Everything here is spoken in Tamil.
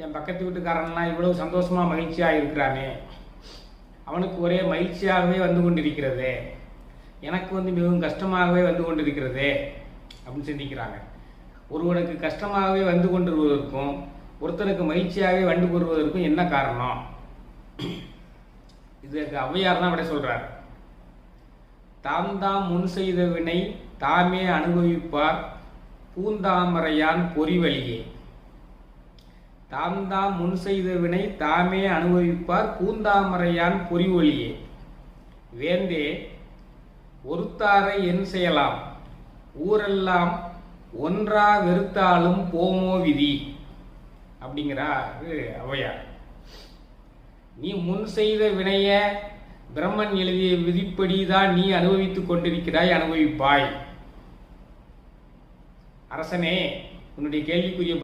என் பக்கத்து வீட்டுக்காரன்லாம் இவ்வளவு சந்தோஷமா மகிழ்ச்சியா இருக்கிறானே, அவனுக்கு ஒரே மகிழ்ச்சியாகவே வந்து கொண்டிருக்கிறது, எனக்கு மிகவும் கஷ்டமாகவே வந்து கொண்டிருக்கிறது அப்படின்னு சிந்திக்கிறாங்க. ஒருவனுக்கு கஷ்டமாகவே வந்து கொண்டிருவதற்கும் ஒருத்தனுக்கு மகிழ்ச்சியாகவே வந்து கொள்வதற்கும் என்ன காரணம்? இதுக்கு ஔவையார் தான் விட சொல்றார். தாம் தாம் முன் செய்த வினை தாமே அனுபவிப்பார் பூந்தாமரையான் பொறிவழியே. தாம் தாம் முன் செய்த வினை தாமே அனுபவிப்பார் பூந்தாமரையான் பொறிவொழியே. வேந்தே ஒருத்தாரை என் செய்யலாம், ஊரெல்லாம் ஒன்றா வெறுத்தாலும் போமோ விதி அப்படிங்கிறாரு ஔவையார். நீ முன் செய்த வினைய பிரம்மன் எழுதிய விதிப்படி தான் நீ அனுபவித்துக் கொண்டிருக்கிறாய், அனுபவிப்பாய். அரசனே, உன்னுடைய கேள்விக்குரிய